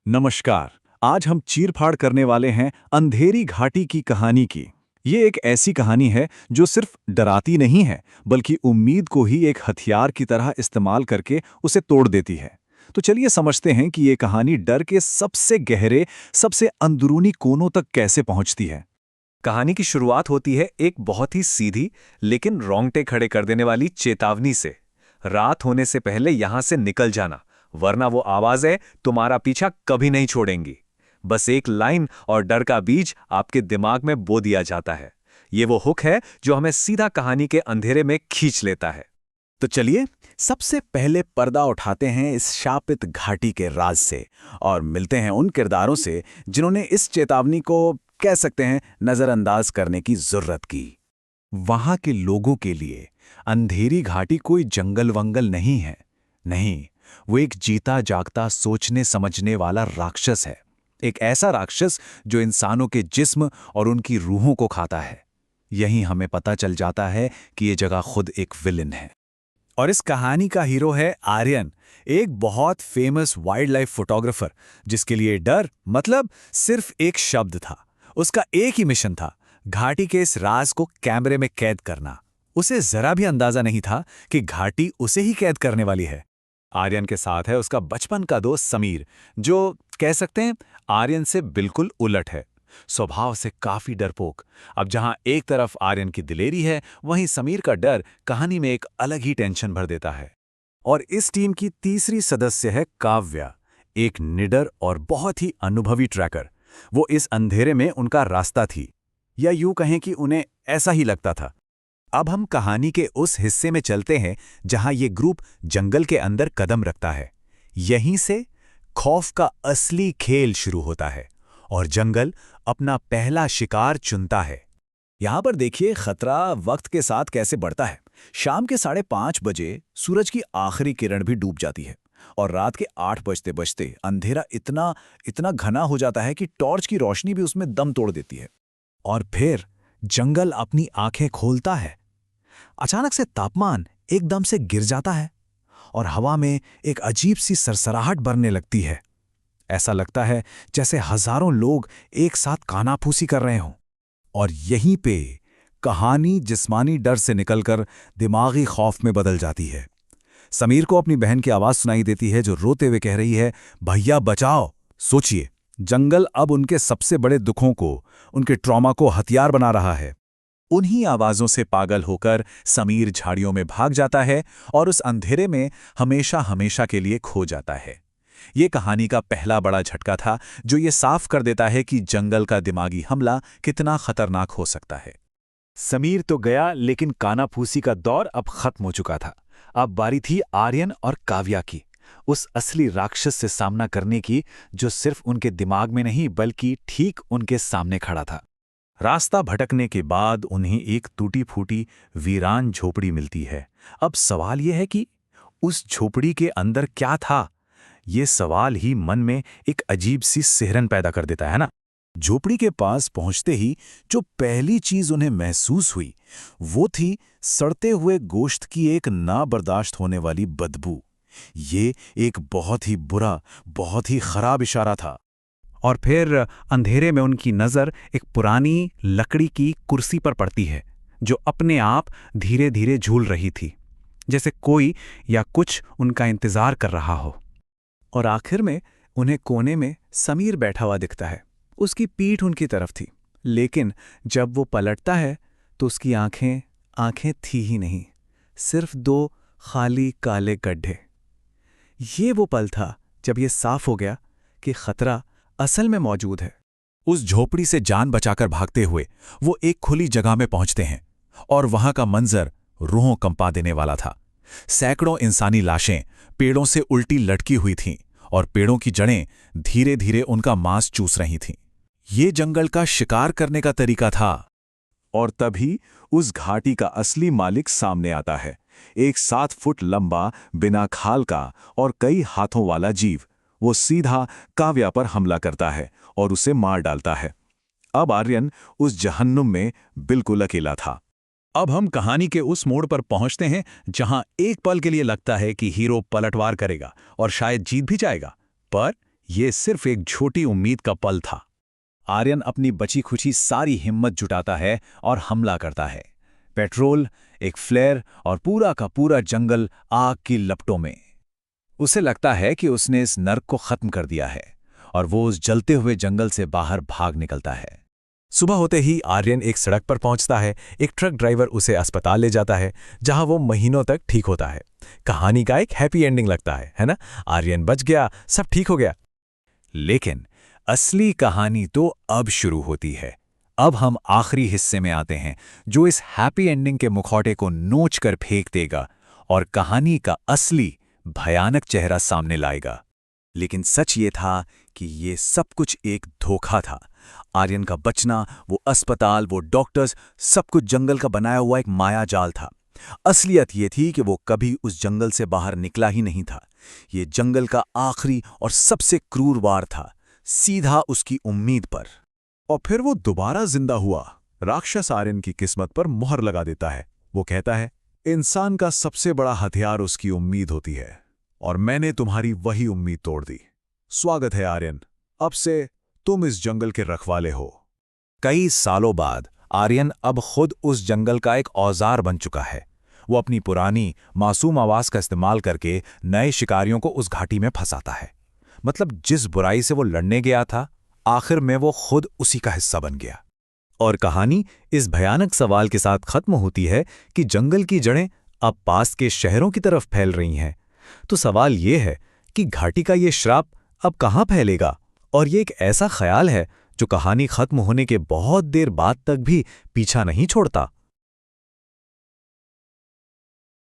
नमस्कार। आज हम चीरफाड़ करने वाले हैं अंधेरी घाटी की कहानी की। ये एक ऐसी कहानी है जो सिर्फ डराती नहीं है, बल्कि उम्मीद को ही एक हथियार की तरह इस्तेमाल करके उसे तोड़ देती है। तो चलिए समझते हैं कि ये कहानी डर के सबसे गहरे, सबसे अंदरूनी कोनों तक कैसे पहुंचती है। कहानी की शुरुआत होती है एक बहुत ही सीधी लेकिन रोंगटे खड़े कर देने वाली चेतावनी से। रात होने से पहले यहां से निकल जाना, वरना वो आवाजें तुम्हारा पीछा कभी नहीं छोड़ेंगी। बस एक लाइन और डर का बीज आपके दिमाग में बो दिया जाता है। ये वो हुक है जो हमें सीधा कहानी के अंधेरे में खींच लेता है। तो चलिए सबसे पहले पर्दा उठाते हैं इस शापित घाटी के राज से और मिलते हैं उन किरदारों से जिन्होंने इस चेतावनी को, कह सकते हैं, नजरअंदाज करने की जरूरत की। वहां के लोगों के लिए अंधेरी घाटी कोई जंगल वंगल नहीं है। नहीं, वो एक जीता जागता सोचने समझने वाला राक्षस है। एक ऐसा राक्षस जो इंसानों के जिस्म और उनकी रूहों को खाता है। यहीं हमें पता चल जाता है कि ये जगह खुद एक विलेन है। और इस कहानी का हीरो है आर्यन, एक बहुत फेमस वाइल्ड लाइफ फोटोग्राफर जिसके लिए डर मतलब सिर्फ एक शब्द था। उसका एक ही मिशन था, घाटी के इस राज को कैमरे में कैद करना। उसे जरा भी अंदाजा नहीं था कि घाटी उसे ही कैद करने वाली है। आर्यन के साथ है उसका बचपन का दोस्त समीर, जो कह सकते हैं आर्यन से बिल्कुल उलट है। स्वभाव से काफी डरपोक। अब जहां एक तरफ आर्यन की दिलेरी है, वहीं समीर का डर कहानी में एक अलग ही टेंशन भर देता है। और इस टीम की तीसरी सदस्य है काव्या, एक निडर और बहुत ही अनुभवी ट्रैकर। वो इस अंधेरे में उनका रास्ता थी, या यूं कहें कि उन्हें ऐसा ही लगता था। अब हम कहानी के उस हिस्से में चलते हैं जहां ये ग्रुप जंगल के अंदर कदम रखता है। यहीं से खौफ का असली खेल शुरू होता है और जंगल अपना पहला शिकार चुनता है। यहां पर देखिए खतरा वक्त के साथ कैसे बढ़ता है। शाम के 5:30 बजे सूरज की आखिरी किरण भी डूब जाती है और रात के 8 बजते बजते अंधेरा इतना इतना घना हो जाता है कि टॉर्च की रोशनी भी उसमें दम तोड़ देती है। और फिर जंगल अपनी आंखें खोलता है। अचानक से तापमान एकदम से गिर जाता है और हवा में एक अजीब सी सरसराहट बरने लगती है। ऐसा लगता है जैसे हजारों लोग एक साथ कानाफूसी कर रहे हों। और यहीं पे कहानी जिस्मानी डर से निकलकर दिमागी खौफ में बदल जाती है। समीर को अपनी बहन की आवाज सुनाई देती है जो रोते हुए कह रही है, भैया बचाओ। सोचिए, जंगल अब उनके सबसे बड़े दुखों को, उनके ट्रॉमा को हथियार बना रहा है। उन्हीं आवाजों से पागल होकर समीर झाड़ियों में भाग जाता है और उस अंधेरे में हमेशा हमेशा के लिए खो जाता है। ये कहानी का पहला बड़ा झटका था जो ये साफ कर देता है कि जंगल का दिमागी हमला कितना खतरनाक हो सकता है। समीर तो गया, लेकिन कानाफूसी का दौर अब खत्म हो चुका था। अब बारी थी आर्यन और काव्या की, उस असली राक्षस से सामना करने की जो सिर्फ उनके दिमाग में नहीं बल्कि ठीक उनके सामने खड़ा था। रास्ता भटकने के बाद उन्हें एक टूटी फूटी वीरान झोपड़ी मिलती है। अब सवाल यह है कि उस झोपड़ी के अंदर क्या था। ये सवाल ही मन में एक अजीब सी सिहरन पैदा कर देता है ना। झोपड़ी के पास पहुंचते ही जो पहली चीज उन्हें महसूस हुई वो थी सड़ते हुए गोश्त की एक ना बर्दाश्त होने वाली बदबू। ये एक बहुत ही बुरा, बहुत ही खराब इशारा था। और फिर अंधेरे में उनकी नज़र एक पुरानी लकड़ी की कुर्सी पर पड़ती है जो अपने आप धीरे धीरे झूल रही थी, जैसे कोई या कुछ उनका इंतजार कर रहा हो। और आखिर में उन्हें कोने में समीर बैठा हुआ दिखता है। उसकी पीठ उनकी तरफ थी, लेकिन जब वो पलटता है तो उसकी आंखें आंखें थी ही नहीं, सिर्फ 2 खाली काले गड्ढे। ये वो पल था जब ये साफ हो गया कि खतरा असल में मौजूद है। उस झोपड़ी से जान बचाकर भागते हुए वो एक खुली जगह में पहुंचते हैं और वहां का मंजर रूहों कंपा देने वाला था। सैकड़ों इंसानी लाशें पेड़ों से उल्टी लटकी हुई थीं और पेड़ों की जड़ें धीरे धीरे उनका मांस चूस रही थीं। ये जंगल का शिकार करने का तरीका था। और तभी उस घाटी का असली मालिक सामने आता है, एक 7 फुट लंबा, बिना खाल का और कई हाथों वाला जीव। वो सीधा काव्या पर हमला करता है और उसे मार डालता है। अब आर्यन उस जहन्नुम में बिल्कुल अकेला था। अब हम कहानी के उस मोड़ पर पहुंचते हैं जहां एक पल के लिए लगता है कि हीरो पलटवार करेगा और शायद जीत भी जाएगा, पर ये सिर्फ एक छोटी उम्मीद का पल था। आर्यन अपनी बची खुची सारी हिम्मत जुटाता है और हमला करता है। पेट्रोल, एक फ्लेयर और पूरा का पूरा जंगल आग की लपटों में। उसे लगता है कि उसने इस नर्क को खत्म कर दिया है और वो उस जलते हुए जंगल से बाहर भाग निकलता है। सुबह होते ही आर्यन एक सड़क पर पहुंचता है। एक ट्रक ड्राइवर उसे अस्पताल ले जाता है, जहां वो महीनों तक ठीक होता है। कहानी का एक हैप्पी एंडिंग लगता है ना? आर्यन बच गया, सब ठीक हो गया। लेकिन असली कहानी तो अब शुरू होती है। अब हम आखिरी हिस्से में आते हैं, जो इस हैप्पी एंडिंग के मुखौटे को नोच कर फेंक देगा और कहानी का असली भयानक चेहरा सामने लाएगा। लेकिन सच ये था कि ये सब कुछ एक धोखा था। आर्यन का बचना, वो अस्पताल, वो डॉक्टर्स, सब कुछ जंगल का बनाया हुआ एक माया जाल था। असलियत ये थी कि वो कभी उस जंगल से बाहर निकला ही नहीं था। ये जंगल का आखिरी और सबसे क्रूर वार था, सीधा उसकी उम्मीद पर। और फिर वो दोबारा जिंदा हुआ। राक्षस आर्यन की किस्मत पर मोहर लगा देता है। वो कहता है, इंसान का सबसे बड़ा हथियार उसकी उम्मीद होती है, और मैंने तुम्हारी वही उम्मीद तोड़ दी। स्वागत है आर्यन, अब से तुम इस जंगल के रखवाले हो। कई सालों बाद आर्यन अब खुद उस जंगल का एक औजार बन चुका है। वो अपनी पुरानी मासूम आवाज का इस्तेमाल करके नए शिकारियों को उस घाटी में फंसाता है। मतलब जिस बुराई से वो लड़ने गया था, आखिर में वो खुद उसी का हिस्सा बन गया। और कहानी इस भयानक सवाल के साथ खत्म होती है कि जंगल की जड़ें अब पास के शहरों की तरफ फैल रही हैं। तो सवाल ये है कि घाटी का ये श्राप अब कहाँ फैलेगा? और ये एक ऐसा ख्याल है जो कहानी खत्म होने के बहुत देर बाद तक भी पीछा नहीं छोड़ता।